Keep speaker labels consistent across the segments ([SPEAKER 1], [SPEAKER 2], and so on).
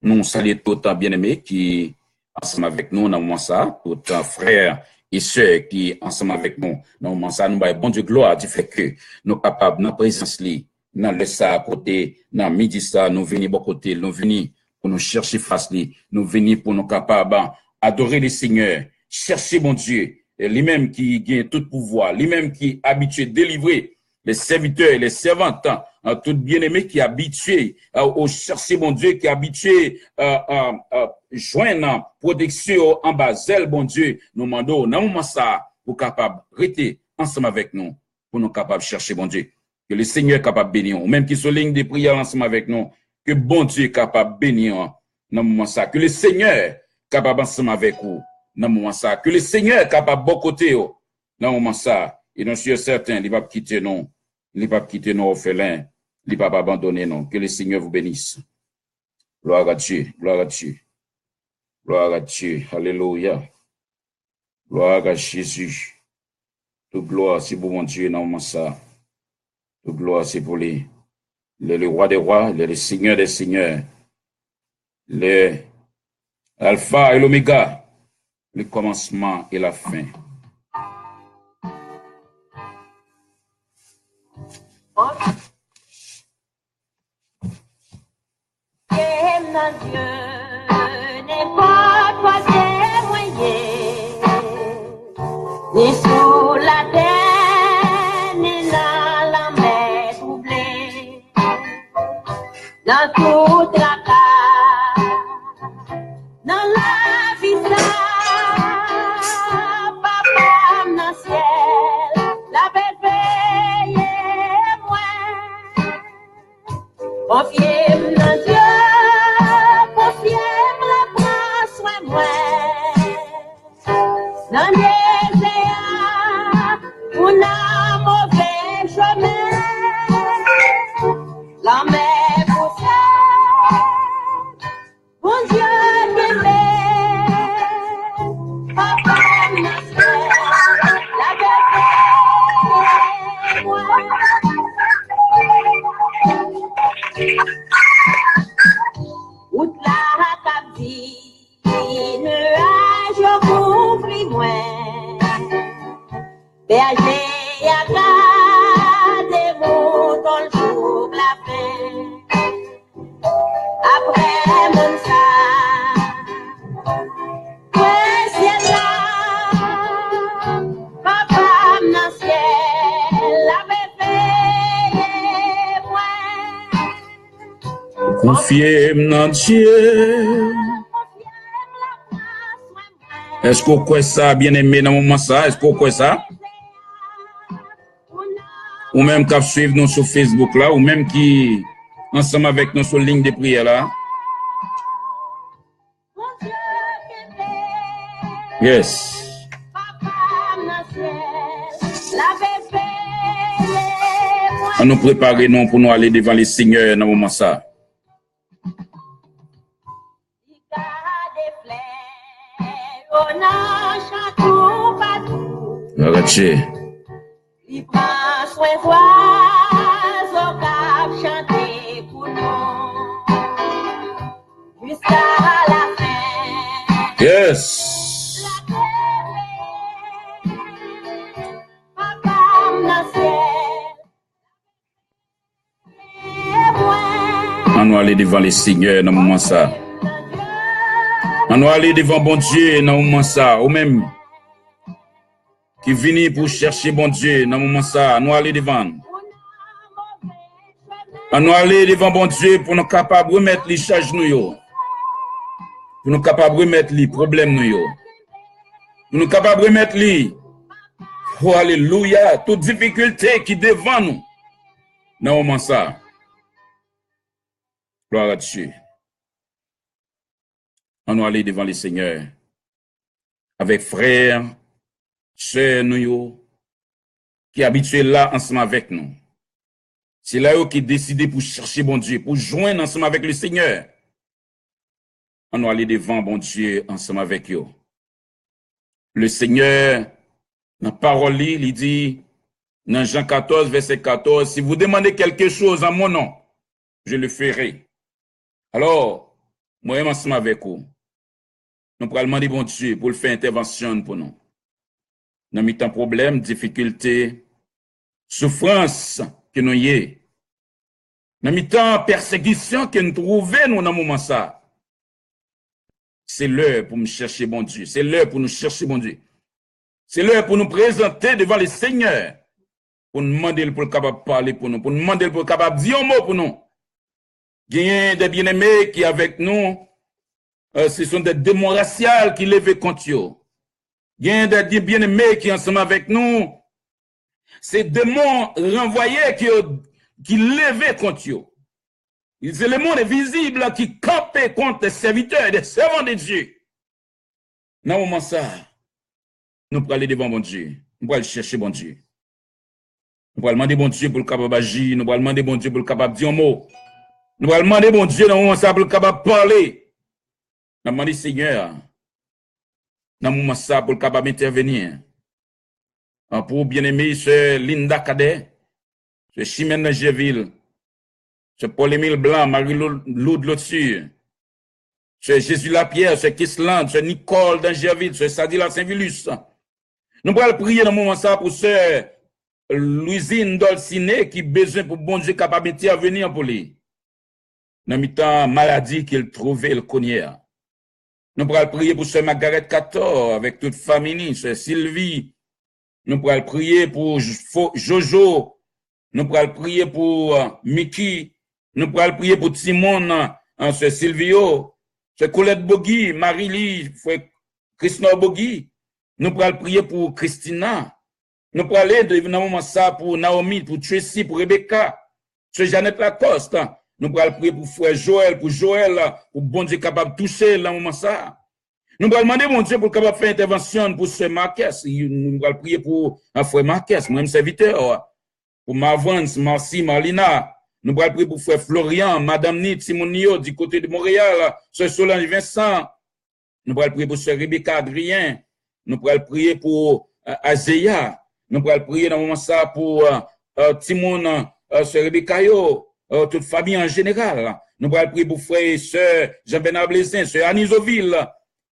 [SPEAKER 1] Nous saluons tout le bien-aimé qui ensemble avec nous dans le moment ça, tout un frère et sœurs qui ensemble avec nous dans le moment ça, nous avons bon Dieu gloire du fait que nous sommes capables, dans la présence, dans le ça à côté, dans le midi ça, nous venons de côté, nous venons pour nous chercher face, nous venons pour nous capables adorer le Seigneur, chercher mon Dieu, lui-même qui gagne tout pouvoir, lui-même qui est habitué à délivrer les serviteurs et les servantes, tout bien-aimé qui est habitué au chercher mon Dieu, qui est habitué à joindre protection en bas, zèle, bon Dieu, nous demandons, dans moment ça, pour capable rester ensemble avec nous, pour nous capables de chercher bon Dieu. Que le Seigneur est capable de bénir, même qui sont ligne de prière ensemble avec nous, que bon Dieu est capable de bénir dans moment ça, que le Seigneur est capable ensemble avec vous, dans moment ça, que le Seigneur est capable de bon côté, dans moment ça, et nous sommes certains, il ne va pas quitter nous, il ne va pas quitter nos orphelins, il ne va pas abandonner nous, que le Seigneur vous bénisse. Gloire à Dieu, gloire à Dieu. Gloire à Dieu, alléluia. Gloire à Jésus. Toute gloire, c'est pour mon Dieu, non, ça. Toute gloire, c'est pour lui. Il est le roi des rois, il est le Seigneur des seigneurs. Il est l'alpha et l'oméga, le commencement et la fin.
[SPEAKER 2] Dieu n'est pas toi témoigner, ni sous la terre, ni dans la mer troublée, dans toute la terre, dans la vie ça, papa dans le ciel, la belle moi, confiez dans Dieu. Dans les airs, on a mauvais chemin, la mer poussière, bon Dieu t'aimait, papa m'assait, la belle moi. Out la cabine, nuage couvre moi. Berger à garder mon dans le jour de la fin. Après mon ça, ouais c'est là, papa dans ciel, la bébé moi.
[SPEAKER 1] Confiez dans Dieu. Est-ce que vous croyez ça, bien aimé, dans le moment ça? Est-ce que vous croyez ça? Ou même qui suivent nous sur Facebook là, ou même qui ensemble avec nous sur ligne de prière là. Yes. On nous prépare nous pour nous aller devant les seigneurs dans le moment ça. Arrêtez.
[SPEAKER 2] Il prend soin d'oiseaux qui chanter pour nous jusqu'à la fin.
[SPEAKER 1] Yes.
[SPEAKER 2] Papa dans ciel.
[SPEAKER 1] On va aller devant les seigneurs dans le moment ça. On va aller devant bon Dieu dans le moment ça. Ou même qui vient pour chercher bon Dieu dans le moment ça. On va aller devant. On va aller devant bon Dieu pour nous capables de remettre les charges nous. Pour nous capables de remettre les problèmes nous. Pour nous capables de remettre les. Oh alléluia. Toute difficulté qui devant nous. Dans le moment ça. Gloire à Dieu. On va aller devant les seigneurs. Avec frères, sœurs, nous, qui habitués là ensemble avec nous. C'est là qui décidé pour chercher bon Dieu, pour joindre ensemble avec le Seigneur. On va aller devant bon Dieu ensemble avec eux. Le Seigneur, dans la parole, il dit, dans Jean 14, verset 14, si vous demandez quelque chose en mon nom, je le ferai. Alors, moi, ensemble avec vous, nous pourrons demander bon Dieu pour le faire intervention pour nous. Dans mes temps problèmes, difficultés, souffrances que nous y avons. Dans mes temps persécution que nous trouvons nous dans ce moment ça. C'est l'heure pour nous chercher bon Dieu. C'est l'heure pour nous chercher bon Dieu. C'est l'heure pour nous présenter devant le Seigneur. Pour nous demander pour le capable parler pour nous. Pour nous demander pour le capable dire un mot pour nous. Il y a des bien-aimés qui avec nous, ce sont des démons raciales qui lèvent contre eux. Il y a des bien-aimés qui ensemble avec nous, ces démons renvoyés qui levaient contre eux. C'est le monde invisible qui campait contre les serviteurs et les servants de Dieu. Dans ce moment ça, nous pourrons aller devant bon Dieu. Nous pourrons aller chercher bon Dieu. Nous pourrons demander bon Dieu pour le capable d'agir. Nous pourrons demander bon Dieu pour le capable de dire un mot. Nous pourrons demander bon Dieu dans ce moment ça pour le capable de parler. Nous demandons Seigneur, dans ce moment ça pour le capable d'intervenir. Pour bien-aimé, c'est Linda Cadet, c'est Chimène Nangéville, c'est Paul-Émile Blanc, Marie-Loude Lotsure, c'est Jésus Lapierre, c'est Kisland, c'est Nicole d'Angéville, c'est Sadila Saint-Vilus. Nous pourrons prier dans ce moment ça pour sœur Louisine Dolciné qui a besoin pour bon Dieu capable de venir pour lui. Dans le temps maladie qu'il trouvait le cognac. Nous pourrons prier pour sœur Margaret Cator avec toute famille, sœur Sylvie. Nous pourrons prier pour Jojo. Nous pourrons prier pour Mickey. Nous pourrons prier pour Timon, sœur Silvio, sœur Colette Bogui, Marie-Lie, Christophe Bogui. Nous pourrons prier pour Christina. Nous pourrons aller dans le moment ça pour Naomi, pour Tracy, pour Rebecca, sœur Jeannette Lacoste. Nous pourrons prier pour frère Joël, pour bon Dieu capable de toucher dans le moment ça. Nous allons demander mon Dieu pour capable faire intervention pour ce Marquez. Nous allons prier pour un frère Marquez, moi-même serviteur. Pour Marvance, Marcy, Marlina. Nous allons prier pour frère Florian, Madame Nit, Simonio du côté de Montréal, sœur Solange Vincent. Nous allons prier pour sœur Rebecca Adrien. Nous allons prier pour Azéa. Nous allons prier dans le moment ça pour Timon, sœur Rebecca Yo. Toute famille en général. Nous allons prier pour frère et sœur Jean-Bernard Blessin, sœur Anis Oville,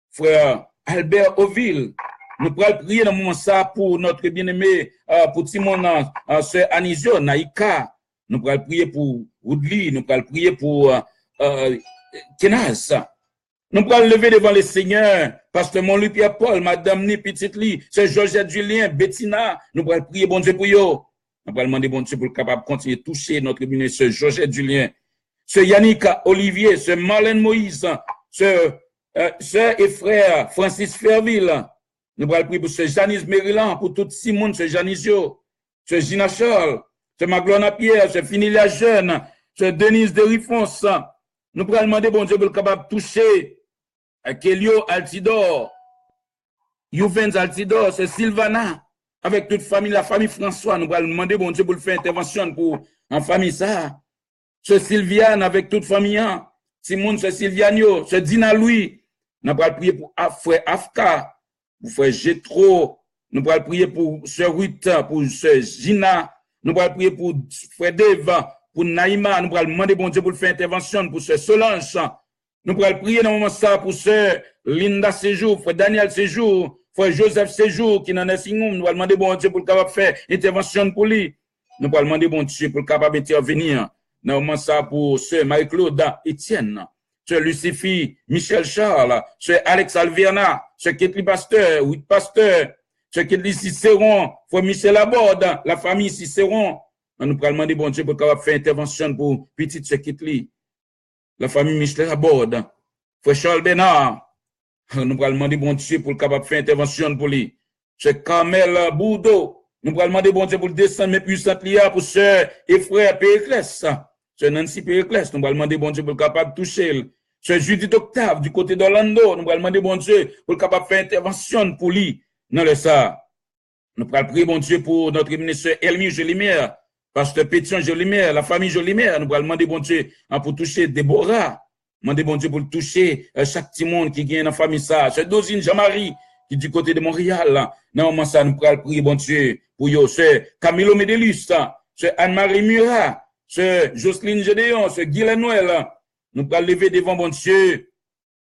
[SPEAKER 1] frère Albert Oville. Nous allons prier dans le moment ça pour notre bien-aimé, pour Timon, sœur Anisio, Naïka. Nous allons prier pour Woodley. Nous allons prier pour Kenaz. Nous allons lever devant le Seigneur, pasteur Monlu Pierre Paul, madame Ni Petite Lee, sœur Georgette Julien, Bettina. Nous allons prier bon Dieu pour eux. Nous allons demander bon Dieu pour le capable de continuer de toucher notre ministre, Georgette Julien, ce Yannick Olivier, ce Marlène Moïse, ce sœur et frère Francis Ferville. Nous allons prier pour ce Janice Maryland, pour tout Simon, ce Janisio, ce Gina Charles, ce Maglona Pierre, ce Finilia Jeune, ce Denise Derifons. Nous allons demander bon Dieu pour le capable de toucher Kelio Altidor, Youvens Altidor, ce Sylvana. Avec toute famille, la famille François, nous allons demander bon Dieu pour le faire intervention pour en famille ça. Ce Sylviane avec toute famille, Simone, ce Sylvianio, ce Dina Louis. Nous allons prier pour frère Afka, pour frère Gétro. Nous allons prier pour sœur Ruth, pour sœur Gina. Nous allons prier pour frère Deva, pour Naïma. Nous allons demander bon Dieu pour le faire intervention pour sœur Solange. Nous allons prier dans le moment ça pour sœur Linda Séjour, frère Daniel Séjour. Frère Joseph Séjour, qui n'en est signon, nous allons demander bon Dieu pour le capable faire intervention pour lui. Nous allons demander bon Dieu pour le capable d'intervenir. Nous allons ça pour sœur Marie-Claude Etienne, sœur Lucifie, Michel Charles, sœur Alex Alverna, sœur Ketli Pasteur, oui Pasteur, sœur Ketli Cicéron, frère Michel Laborde, la famille Cicéron. Nous allons demander bon Dieu pour le capable faire intervention pour petite sœur Ketli, la famille Michel Laborde, frère Charles Bénard. Nous allons demander bon Dieu pour le capable de faire intervention pour lui. C'est Carmel Bourdeau. Nous allons demander bon Dieu pour le descendre, mais puissant lié pour sœur et frère Périclès. C'est Nancy Périclès. Nous allons demander bon Dieu pour le capable de toucher. C'est Judith Octave du côté d'Orlando. Nous allons demander bon Dieu pour le capable de faire intervention pour lui. Non, le ça. Nous allons prier bon Dieu pour notre ministre Elmi Jolimière, pasteur Pétion Jolimière, la famille Jolimière. Nous allons demander bon Dieu pour toucher Déborah. Demandez bon Dieu pour le toucher chaque petit monde qui gagne dans la famille ça. C'est Dosine Jean-Marie qui est du côté de Montréal. Non, ça nous pourra prier bon Dieu pour eux. C'est Camilo Médélus, c'est Anne-Marie Murat, c'est Jocelyne Gédéon, c'est Guylaine Noël. Nous pourrons lever devant bon Dieu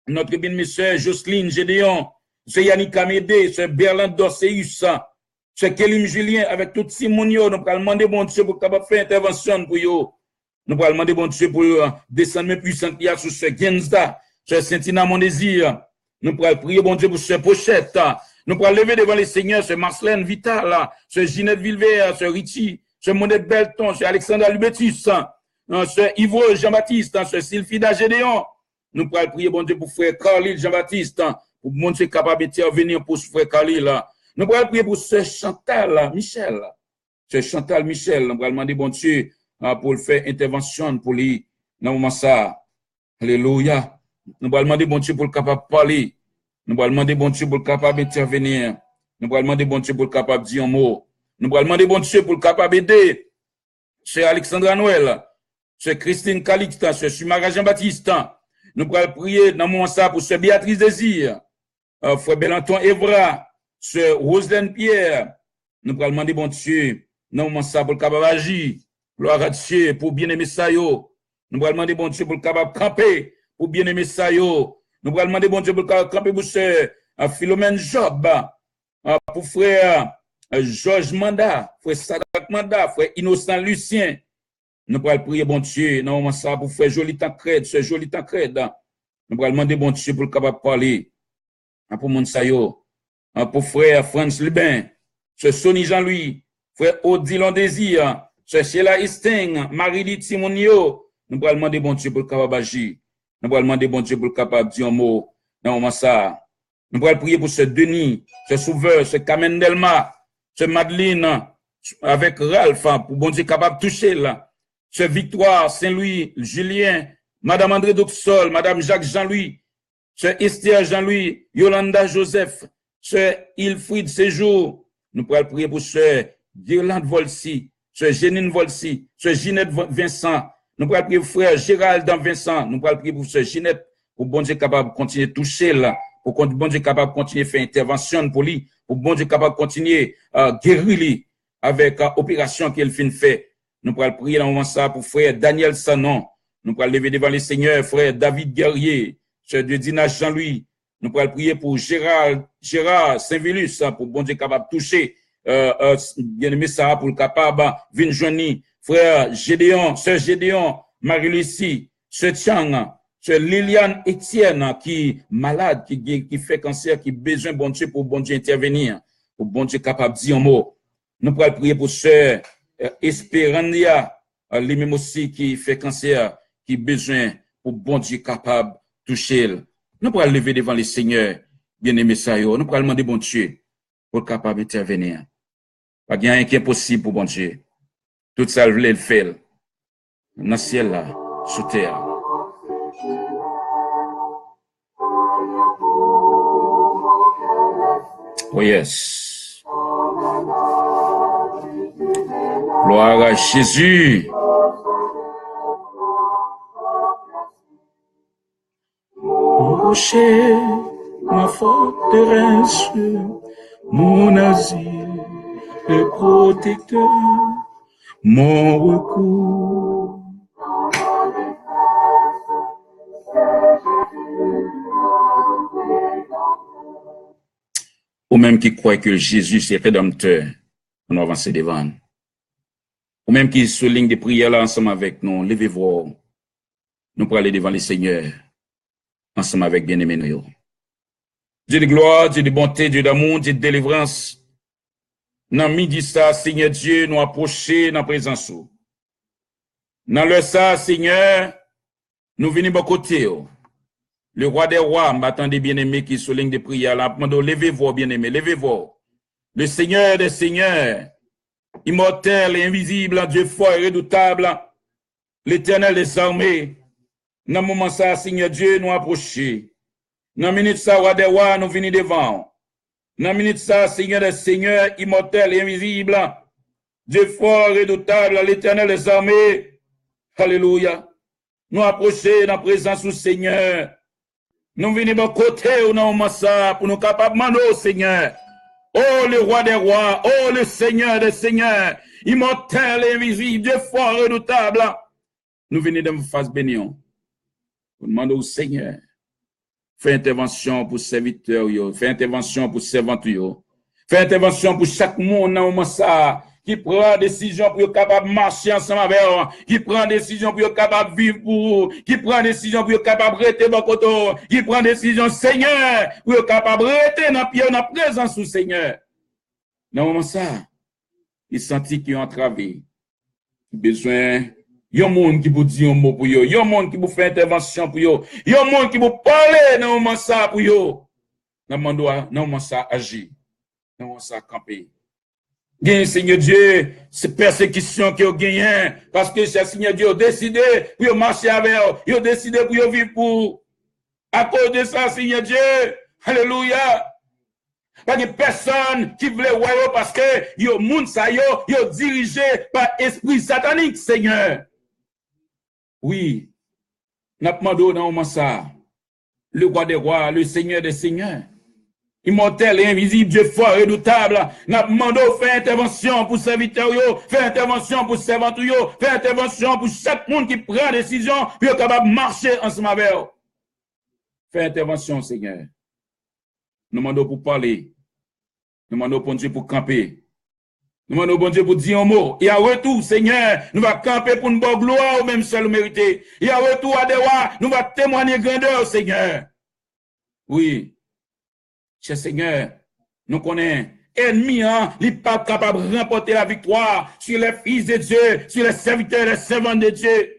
[SPEAKER 1] notre bien-aimée Jocelyne Gédéon, sœur Yannick Amédé, sœur Berlande Dorseus, sœur Kélim Julien, avec tout Simonio, nous allons demander bon Dieu pour capable faire intervention pour yo. Nous allons demander bon Dieu pour descendre mes puissantes liens sur sœur Genza, sœur Saintina Mon Désir. Nous allons prier bon Dieu pour sœur Pochette. Nous allons lever devant les seigneurs, sœur Marcelène Vital, sœur Ginette Vilvert, sœur Richie, sœur Monette Belton, sœur Alexandre Lubetus, sœur Yves Jean-Baptiste, sœur Sylphida Gédéon. Nous allons prier bon Dieu pour frère Carlil Jean-Baptiste, pour mon Dieu capable d'intervenir pour frère Carlil. Nous allons prier pour sœur Chantal Michel. Sœur Chantal Michel, nous allons demander bon Dieu pour faire intervention pour lui dans le moment ça. Alléluia. Nous allons demander bon Dieu pour le capable de parler. Nous allons demander bon Dieu pour le capable d'intervenir. Nous allons demander bon Dieu pour le capable de dire un mot. Nous allons demander bon Dieu pour le capable d'aider. Sœur Alexandra Noël, sœur Christine Calixte, sœur Sumara Jean-Baptiste. Nous allons prier dans le moment ça pour sœur Béatrice Désir, frère Belanton Evra, sœur Roselaine Pierre. Nous allons demander bon Dieu dans le moment ça pour le capable d'agir. Gloire à Dieu pour bien-aimer ça yo. Nous allons demander bon Dieu pour le capable de camper pour bien-aimer ça yo. Nous allons demander bon Dieu pour le capable de camper pour sœur Philomène Job, pour frère Georges Manda, frère Sadak Manda, frère Innocent Lucien. Nous allons prier bon Dieu dans le moment ça pour frère Joli Tancred, sœur Joli Tancred. Nous allons demander bon Dieu pour le capable de parler pour mon ça yo. Pour frère Franz Lebin, sœur Sonny Jean-Louis, frère Odilon Désir, sœur Sheila Esting, Marie-Lydie Simonio. Nous allons demander bon Dieu pour le capable d'agir. Nous allons demander bon Dieu pour le capable de dire un mot dans le moment ça. Nous allons prier pour ce Denis, ce Sauveur, ce Kamen Delma, ce Madeleine, avec Ralph, pour bon Dieu capable de toucher là. Ce Victoire, Saint-Louis, Julien, Madame André Doxol, Madame Jacques Jean-Louis, ce Esther Jean-Louis, Yolanda Joseph, ce Ilfried Séjour. Nous allons prier pour ce Guirlande Volsi, ce Génine Volsi, ce Ginette Vincent. Nous allons prier pour frère Gérald Vincent. Nous allons prier pour ce Ginette, pour bon Dieu capable de continuer à toucher là, pour bon Dieu capable de continuer à faire intervention pour lui, pour bon Dieu capable de continuer à guérir lui avec l'opération qu'il fin fait. Nous allons prier dans le moment ça pour frère Daniel Sanon. Nous allons lever devant les seigneurs, frère David Guerrier, frère Dina Jean-Louis. Nous allons prier pour Gérard Saint-Vilus, pour bon Dieu capable de toucher, bien aimé ça, pour le capable, Vinjoni, frère Gédéon, sœur Gédéon, Marie-Lucie, sœur Tiang, sœur Liliane Etienne, qui est malade, qui fait cancer, qui a besoin bon Dieu pour bon Dieu intervenir, pour bon Dieu capable de dire un mot. Nous allons prier pour sœur Espérania, lui-même aussi qui fait cancer, qui a besoin pour bon Dieu capable de toucher. Nous allons lever devant les seigneurs, bien-aimés ça, nous allons demander bon Dieu pour capable d'intervenir. Pas de rien qui est possible pour bon Dieu. Tout ça, le voulait le faire. Dans le ciel là, sous terre. Oh yes. Gloire à Jésus. Rocher, ma forteresse, mon asile, le protecteur, mon recours. Ou même qui croit que Jésus c'est rédempteur, on avance devant. Ou même qui souligne des prières là ensemble avec nous, levez-vous. Nous pour aller devant les seigneurs, ensemble avec bien-aimés nous. Dieu de gloire, Dieu de bonté, Dieu d'amour, Dieu de délivrance. Dans midi ça, Seigneur Dieu, nous approcher dans la présence. Dans le ça, Seigneur, nous venons à côté. Le roi des rois m'attendait bien-aimé qui souligne des prières là. Levez-vous, bien-aimé, levez-vous. Le Seigneur des seigneurs, immortel et invisible, Dieu fort et redoutable, l'Éternel des armées. Dans le moment ça, Seigneur Dieu, nous approcher. Dans la minute ça, roi des rois, nous venons devant. Dans la minute ça, Seigneur des seigneurs, immortel et invisible, Dieu fort et redoutable, l'Éternel des armées. Alléluia. Nous approcher dans la présence du Seigneur. Nous venons de côté ou non, ça, pour nous capables de demander au Seigneur. Oh, le roi des rois, oh, le Seigneur des seigneurs, immortel et invisible, Dieu fort et redoutable. Nous venons de me faire bénir. Pour demander au Seigneur. Fais intervention pour serviteurs, fais intervention pour servantes, fais intervention pour chaque monde dans le moment ça, qui prend décision pour être capable de marcher ensemble avec eux, qui prend décision pour être capable de vivre pour eux, qui prend décision pour être capable de rester dans côté, qui prend décision, Seigneur, pour être capable de rester dans la présence du Seigneur. Dans le moment ça, il sentit qu'il a entravé. Besoin, il y a un monde qui vous dit un mot pour eux, il y a un monde qui vous fait intervention pour eux, il y a un monde qui vous parle dans le moment ça pour eux. Dans le moment ça, agir. Dans le moment ça, camper. Gagne, Seigneur Dieu, c'est persécution qui a gagné, parce que c'est Seigneur Dieu a décidé pour marcher avec eux, il a décidé pour vivre pour. À cause de ça, Seigneur Dieu, alléluia. Pas de personne qui voulait voir parce que yo moun sa yo dirigé par esprit satanique, Seigneur. Oui. N'a demandé dans moment ça. Le roi des rois, le Seigneur des seigneurs. Immortel et invisible, Dieu fort et redoutable. N'a demandé faire intervention pour serviteurs yo, faire intervention pour servantes yo, faire intervention pour chaque monde qui prend décision pour être capable de marcher ensemble avec eux. Faire intervention, Seigneur. Nous demandons pour parler. Nous demandons pour Dieu pour camper. Nous demandons pour Dieu pour dire un mot. Et à retour, Seigneur, nous allons camper pour nous bonne gloire ou même seul mérité. Et à retour à Dewa, nous allons témoigner grandeur, Seigneur. Oui. Cher Seigneur, nous connaissons. Ennemi, hein, il n'est pas capable de remporter la victoire sur les fils de Dieu, sur les serviteurs et les servants de Dieu.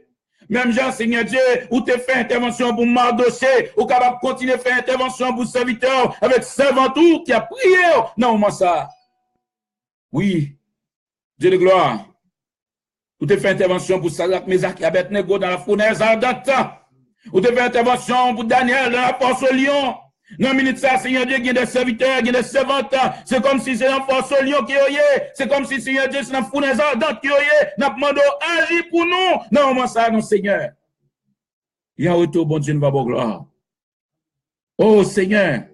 [SPEAKER 1] Même Jean, Seigneur Dieu, où tu fais intervention pour Mardoché, ou capable de continuer à faire intervention pour serviteur avec servantou qui a prié. Non, moi ça. Oui. Dieu de gloire. Où tu fais intervention pour Sadrach, Mesach et Abednego dans la fournaise ardente. Où tu fais intervention pour Daniel dans la force au lion. Non, minute ça, Seigneur Dieu, il y a des serviteurs, il y a des servantes. C'est comme si c'est un force au lion qui est. C'est comme si, Seigneur Dieu, c'est un fournaise ardente qui est. N'a demandé agir pour nous. Non, moi ça, non, Seigneur. Il y a un retour, bon Dieu, nous va bon gloire. Oh, Seigneur,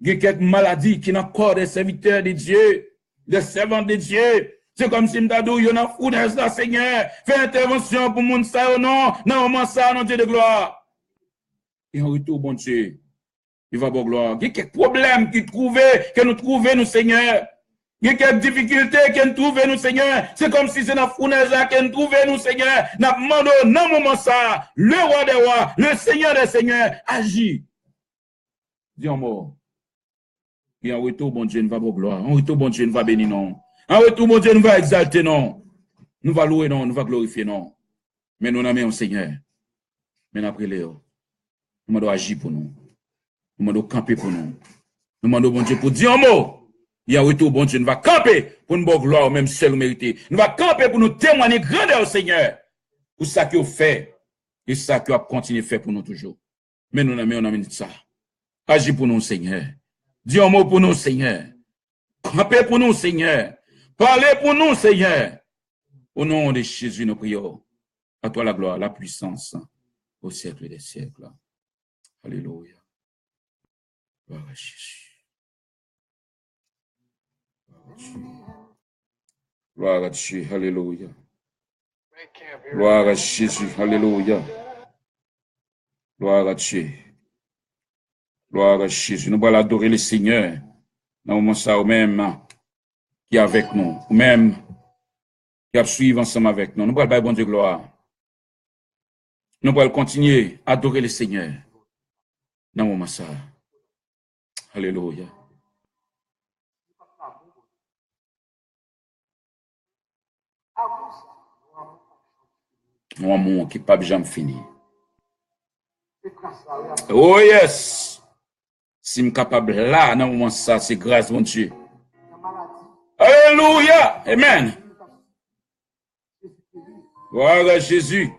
[SPEAKER 1] il y a quelques maladies qui n'ont encore des serviteurs de Dieu, des servants de Dieu. C'est comme si m'dadou, il y a une fournaise là, Seigneur. Fais intervention pour moun ça, non. Non, moi ça, non, Dieu de gloire. Il y a un retour, bon Dieu. Il va bon gloire. Il y a quelques problèmes que nous trouvons, nous, Seigneur. Il y a quelques difficultés que nous trouvons, nous, Seigneur. C'est comme si c'est dans la fournaise là que nous trouvons, nous, Seigneur. Nous demandons, dans moment ça, le roi des rois, le Seigneur des seigneurs, agit. Dis en mot. Et en retour, bon Dieu, nous va bon gloire. En retour, bon Dieu, nous va bénir, non. En retour, bon Dieu, nous va exalter, non. Nous va louer, non. Nous va glorifier, non. Mais nous n'aimons Seigneur. Mais après, Léo, nous demandons agir pour nous. Nous demandons camper pour nous. Nous demandons, bon Dieu, pour dire un mot. Il y a un retour, bon Dieu, nous va camper pour nous bonne gloire, même seul mérité. Nous va camper pour nous témoigner grandeur au Seigneur. Pour ça qu'il a fait. Et ça qu'il a continué à faire pour nous toujours. Mais nous n'aimons ça. Agis pour nous, Seigneur. Dis un mot pour nous, Seigneur. Camper pour nous, Seigneur. Parlez pour nous, Seigneur. Au nom de Jésus, nous prions. À toi la gloire, la puissance, au siècle des siècles. Alléluia. Gloire à Jésus. Gloire à Dieu. Alléluia. Gloire à Jésus. Alléluia. Gloire à Dieu. Gloire à Jésus. Nous allons adorer le Seigneur. Dans le moment ça, ou même qui est avec nous, ou même qui a suivi ensemble avec nous. Nous allons faire bon Dieu gloire. Nous allons continuer à adorer le Seigneur. Dans le moment ça. Alléluia. Mon amour qui n'est pas jamais fini. Oh yes! Si je suis capable là, dans le moment ça, c'est grâce mon Dieu. Alléluia! Amen. Gloire à Jésus.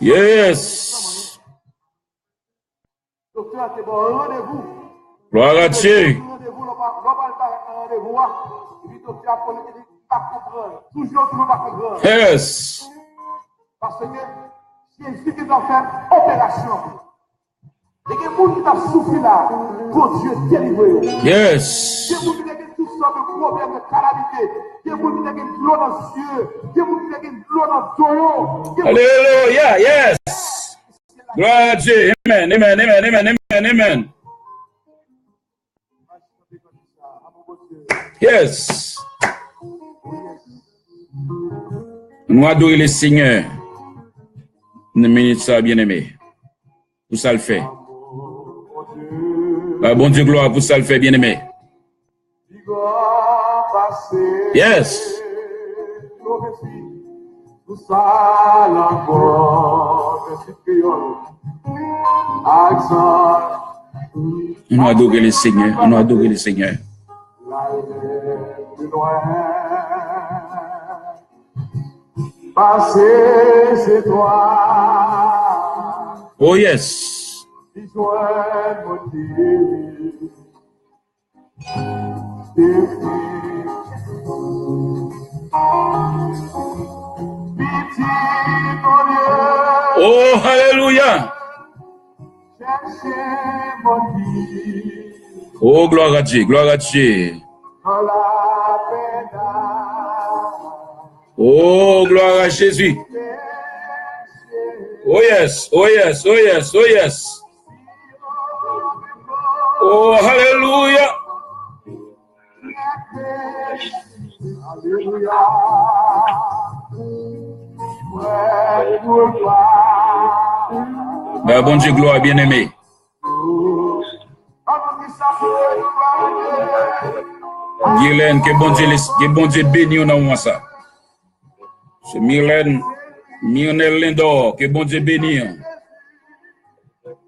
[SPEAKER 1] Yes! Gloire à Dieu. Yes.
[SPEAKER 3] Parce que Jésus qui doit faire opération. Et que les gens qui ont souffert là, pour Dieu délivrer.
[SPEAKER 1] Yes.
[SPEAKER 3] Les gens qui ont conditions de problème, de calamité. Il y a des gens qui ont de l'eau dans les yeux. Il y a des gens qui ont de l'eau dans le dos.
[SPEAKER 1] Alléluia, yes. Gloire à Dieu. Amen, amen, amen, amen, amen, amen. Yes. Nous adorons le Seigneur. Une minute, ça, bien aimé. Pour ça le fait. Bon Dieu, gloire, pour ça le fait, bien aimé. Yes. Nous adorons le Seigneur. Nous adorons le Seigneur. Oh yes. Oh, alléluia. Oh, gloire à Dieu, gloire à Dieu. Oh, gloire à Jésus. Oh yes, oh yes, oh yes, oh yes. Oh, alléluia. Ben, bon Dieu, gloire, bien-aimé. Guylaine, que bon Dieu béni on a moi ça. C'est Mylène, Myrnel Lindor, que bon Dieu béni.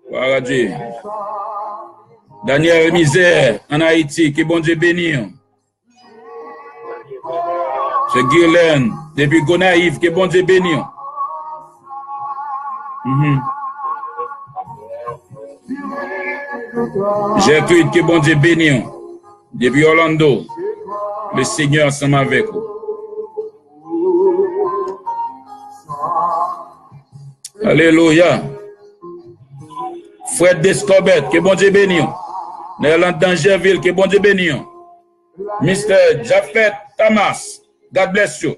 [SPEAKER 1] Gloire Dieu. Daniel Misère en Haïti, que bon Dieu béni. C'est Guylaine, depuis Gonaïve, que bon Dieu béni. Gertrude, que bon Dieu béni. Depuis Orlando, le Seigneur ensemble avec vous. Alléluia. Fred Descobet, que bon Dieu béni. Néerland Dangerville, que bon Dieu béni. Mr. Jafet Thomas, God bless you.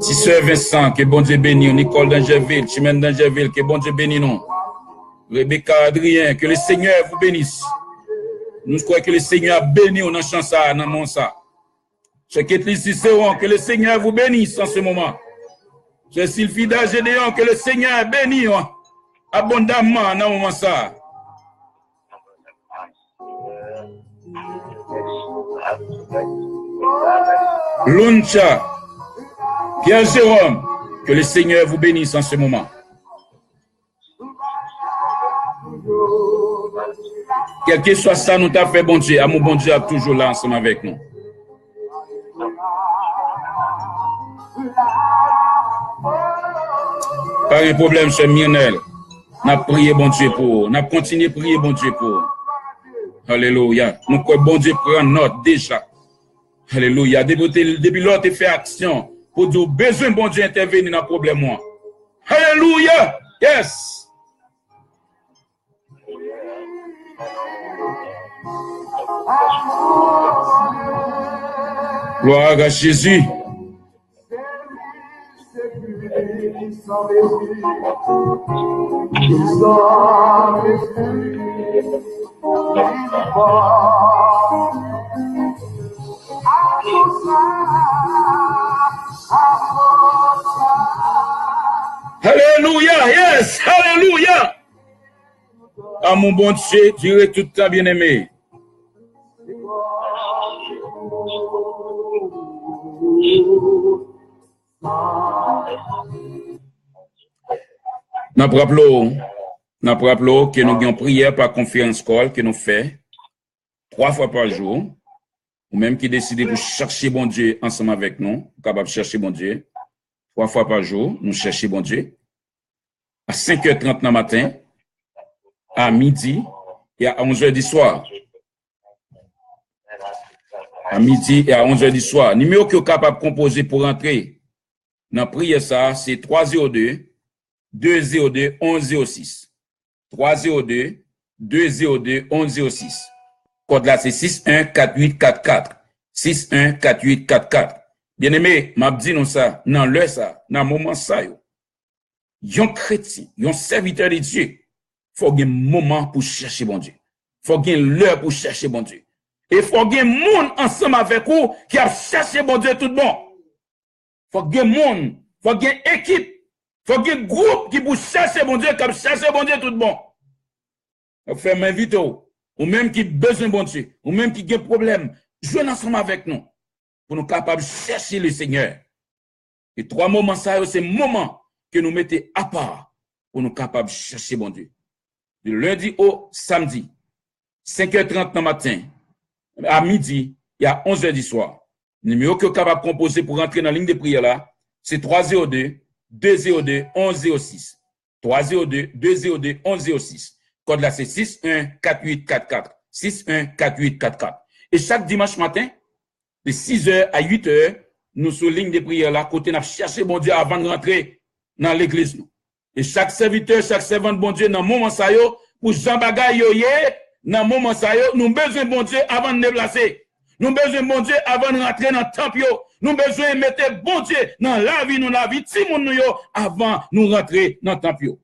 [SPEAKER 1] Tisseur Vincent, que bon Dieu béni. Nicole Dangerville, Chimène Dangerville, que bon Dieu béni. Rebecca Adrien, que le Seigneur vous bénisse. Nous croyons que le Seigneur a béni dans chance ça, dans mon ça. C'est que le Seigneur vous bénisse en ce moment. C'est Sylphida Gédéon, que le Seigneur a béni abondamment dans moment ça. Luncha, Pierre Jérôme, que le Seigneur vous bénisse en ce moment. Quel que soit ça, nous t'a fait bon Dieu. À mon bon Dieu, toujours là ensemble avec nous. Pas un problème, c'est Myrnel. N'a prié bon Dieu pour. N'a continué à prier bon Dieu pour. Alléluia. Nous croyons bon Dieu prend note déjà. Alléluia. Depuis lors, tu fais action pour dire besoin bon Dieu intervenir dans le problème. Alléluia. Yes. Gloire à Jésus. Alléluia, yes, alléluia. À mon bon Dieu, durez tout le temps, bien-aimé. Nous rappelons que nous avons prière par conférence call que nous faisons 3 fois par jour, ou même qui décide pour chercher bon Dieu ensemble avec nous, capable de chercher bon Dieu 3 fois par jour, nous cherchons bon Dieu à 5h30 le matin, à midi et à 11h du soir. À midi et à 11h du soir. Numéro que vous êtes capable de composer pour entrer dans la prière, ça, c'est 302-202-1106. 302-202-1106. Code là, c'est 614844. 614844. Bien-aimé, m'a dit nous ça, dans l'heure ça, dans moment ça, yon chrétien, yon serviteur de Dieu, faut qu'il y ait un moment pour chercher bon Dieu. Faut qu'il y ait l'heure pour chercher bon Dieu. Et faut qu'il y ait monde ensemble avec vous qui a cherché bon Dieu tout bon. Faut qu'il y ait monde, faut qu'il y ait équipe, faut qu'il y ait groupe qui pour chercher bon Dieu, qui a cherché bon Dieu tout bon. Faut faire m'inviter ou même qui besoin bon Dieu, ou même qui a problème, jouez ensemble avec nous pour nous capables de chercher le Seigneur. Et 3 moments ça, c'est moment que nous mettons à part pour nous capables de chercher bon Dieu. Du lundi au samedi, 5h30 le matin, à midi, il y a 11h du soir. Le numéro que vous êtes capable de composer pour rentrer dans la ligne de prière là, c'est 302-202-1106. 302-202-1106. Code là, c'est 614844. 614844. Et chaque dimanche matin, de 6h à 8h, nous sur ligne de prière là, côté n'a cherché bon Dieu avant de rentrer dans l'église. Et chaque serviteur, chaque servante bon Dieu, dans le moment ça yo, pour Jean Bagay yo yé, dans le moment ça yo, nous besoin bon Dieu avant de déplacer. Nous besoin bon Dieu avant de rentrer dans le temple yo. Nous besoin de mettre bon Dieu dans la vie, nous la vie, ti moun nou yo, avant nous rentrer dans le temple yo.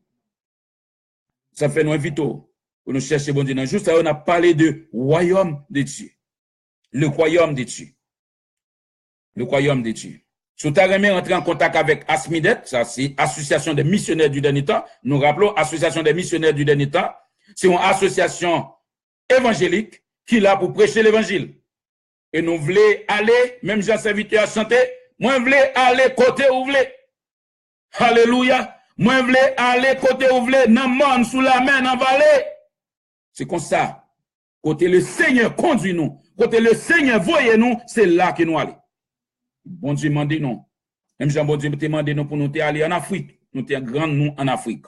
[SPEAKER 1] Ça fait nous inviter pour nous chercher bon Dieu. Dans juste là, on a parlé de royaume de Dieu. Le royaume de Dieu. Le royaume de Dieu. Si vous avez rentrer en contact avec Asmidet, ça c'est Association des missionnaires du dernier temps. Nous rappelons Association des missionnaires du dernier temps. C'est une association évangélique qui est là pour prêcher l'évangile. Et nous voulons aller, même j'ai serviteur à chanter, moi voulons aller côté où vous voulez. Alléluia. Moi voulons aller côté où vous voulez, dans le monde, sous la main, dans la vallée. C'est comme ça. Côté le Seigneur conduit nous. Côté le Seigneur voyez nous, c'est là que nous allons. Bon Dieu m'a dit non. Même Jean bon Dieu m'a demandé nous pour nous aller en Afrique. Nous sommes grands nous en Afrique.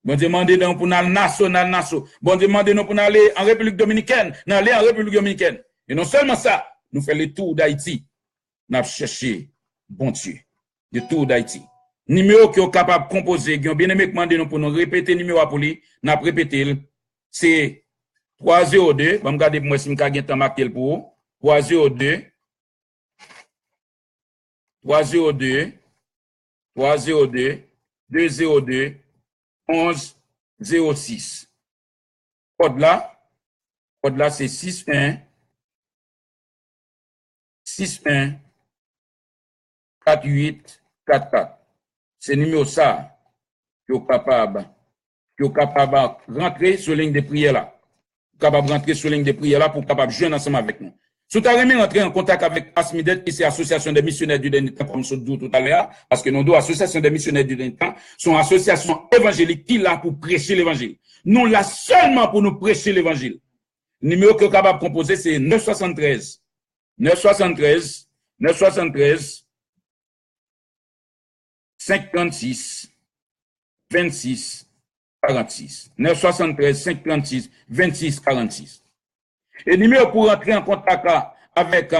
[SPEAKER 1] Bon Dieu m'a demandé nous pour aller national. Bon Dieu m'a demandé nous pour aller en République Dominicaine. Nous aller en République Dominicaine. Et non seulement ça, nous faisons le tour d'Haïti. Nous avons cherché bon Dieu. Le tour d'Haïti. Numéro qui est capable de composer, bien aimé demandé nous pour nous répéter numéro pour lui. Nous avons répété. C'est 302. Bon, regardez pour moi si je vais temps marqué pour 302. 302 202 1106. Code là c'est 61 48 44. C'est numéro ça qui est capable de rentrer sur la ligne de prière là. Capable de rentrer sur la ligne de prière là pour capable joindre ensemble avec nous. Si vous avez rentrer en contact avec Asmidet, qui c'est l'Association des missionnaires du dernier temps, comme je dis tout à l'heure, parce que nous, l'Association des missionnaires du dernier temps, sont association évangélique qui est là pour prêcher l'évangile. Nous, là seulement pour nous prêcher l'évangile. Le numéro que vous êtes capable de composer, c'est 973 536 26 46. 973 536 26 46. Et numéro pour entrer en contact avec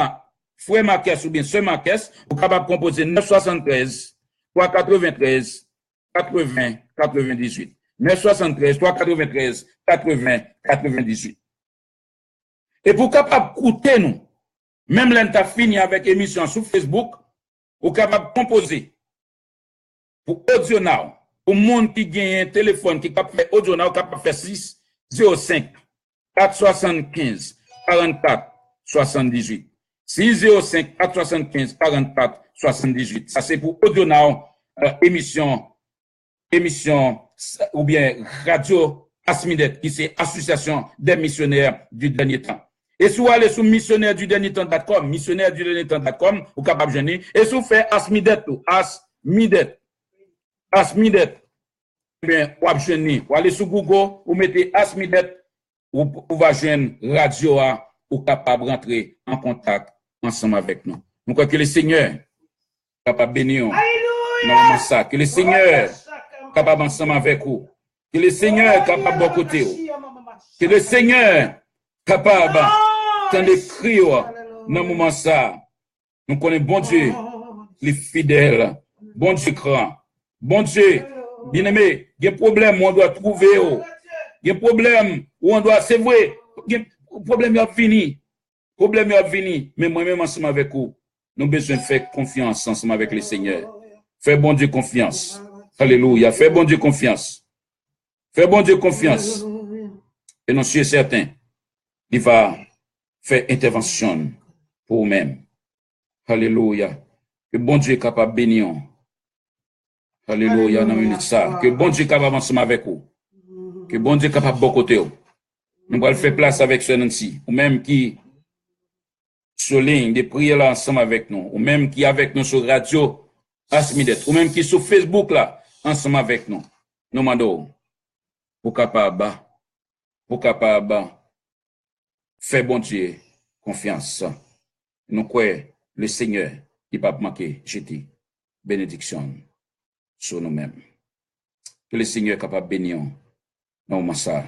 [SPEAKER 1] Frère Marques ou bien Sœur Marques, vous êtes capable de composer 973 393 80 98. 973 393 80 98. Et pour capable d'écouter nous, même là, tu fini avec émission sur Facebook, vous êtes capable de composer pour audio now, pour monde qui gagne un téléphone qui capable faire audio now, capable faire 6 05 475 44 78. 605 475 44 78. Ça c'est pour audio now, émission ou bien radio Asmidet, qui c'est Association des missionnaires du dernier temps. Et si vous allez sur missionnaire-du-dernier-temps.com, missionnaire-du-dernier-temps.com, vous capable de joindre. Et si vous faites Asmidet, bien, vous allez joindre. Vous allez sur Google, vous mettez Asmidet, vous pouvez joindre radio, vous capable de rentrer en contact ensemble avec nous. Donc, que le Seigneur capable de bénir. Ça, que le Seigneur capable ensemble avec vous. Que le Seigneur capable de côté. Que le Seigneur capable de crier dans le moment ça. Nous connaissons bon Dieu, les fidèles, bon Dieu grand, bon Dieu, bien aimé, il y a un problème où on doit trouver, il y a un problème où on doit, c'est vrai, problème a fini. Problème a fini. Mais moi-même, ensemble avec vous, nous avons besoin de faire confiance ensemble avec le Seigneur. Fais bon Dieu confiance. Alléluia. Fais bon Dieu confiance. Fais bon Dieu confiance. Et nous sommes certains, il va faire intervention pour vous-même. Alléluia. Que bon Dieu est capable de bénir. Alléluia. Que bon Dieu est capable ensemble avec vous. Que bon Dieu est capable de bon côté. Nous allons faire place avec ce Nancy. Ou même qui souligne des prières là ensemble avec nous. Ou même qui avec nous sur radio. Ou même qui sur Facebook là, ensemble avec nous. Nous demandons pour capable faire bon Dieu confiance. Nous croyons le Seigneur, il va manquer jeter bénédiction sur nous-mêmes. Que le Seigneur est capable de bénir nous ça.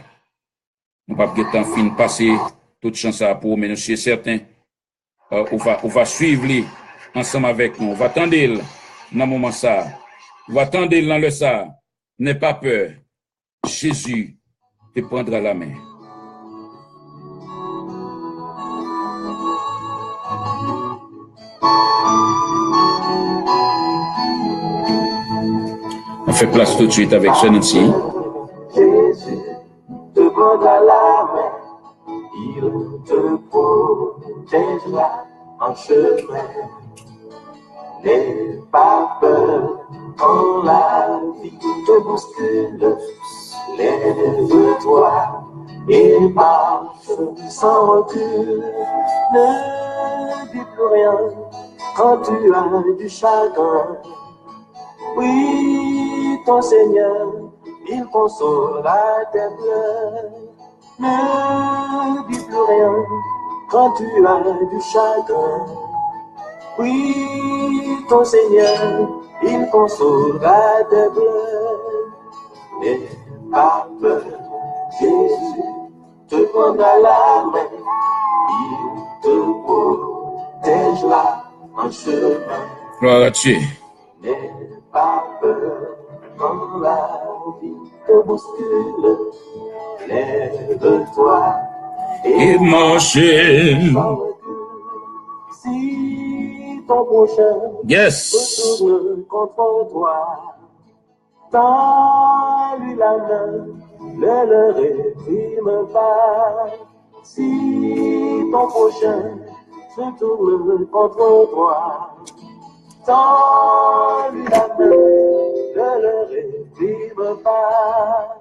[SPEAKER 1] Nous ne pouvons pas fin passer toute chance pour mais nous sommes certains on va suivre lui ensemble avec nous. On va attendre dans le moment ça. On va attendre dans le ça. N'aie pas peur. Jésus te prendra la main. On fait place tout de suite avec ce Nancy.
[SPEAKER 4] Jésus te prendra la main. Il te protégera en chemin. N'aie pas peur quand la vie te bouscule. Lève-toi et marche sans recul. Ne dis plus rien quand tu as du chagrin. Oui, ton Seigneur, il consolera tes pleurs. Ne dis plus rien quand tu as du chagrin. Oui, ton Seigneur, il consolera tes pleurs. N'aie pas peur, Jésus te prendra la main. Il te protégera en chemin.
[SPEAKER 1] Gloire à Dieu.
[SPEAKER 4] N'aie pas peur quand la vie te bouscule. Lève-toi
[SPEAKER 1] Et marchez.
[SPEAKER 4] Si ton prochain
[SPEAKER 1] Yes.
[SPEAKER 4] se tourne contre toi, tends-lui la main, ne le réprime pas. Si ton prochain se tourne contre toi, tends-lui la main, ne le réprime pas.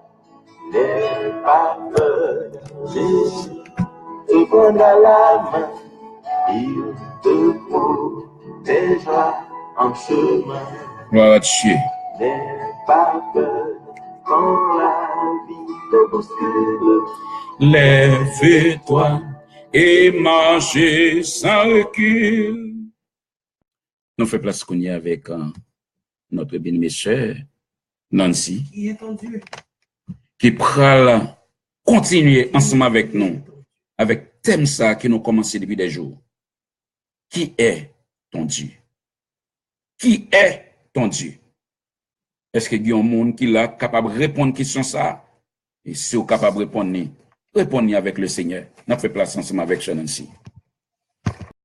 [SPEAKER 4] N'aie pas peur, Jésus te prendra la main, il te protégera en chemin.
[SPEAKER 1] Gloire à Dieu.
[SPEAKER 4] N'aie pas peur quand la vie te bouscule.
[SPEAKER 1] Lève-toi et marchez sans recul. Nous faisons place qu'on y a avec notre bien-aimée sœur Nancy,
[SPEAKER 5] Qui est ton Dieu?
[SPEAKER 1] qui pourra continuer ensemble avec nous, avec thème ça qui nous commence depuis des jours. Qui est ton Dieu? Qui est ton Dieu? Est-ce qu'il y a un monde qui est capable de répondre à la question ça? Et si vous êtes capable de répondre avec le Seigneur, nous faisons place ensemble avec Nancy.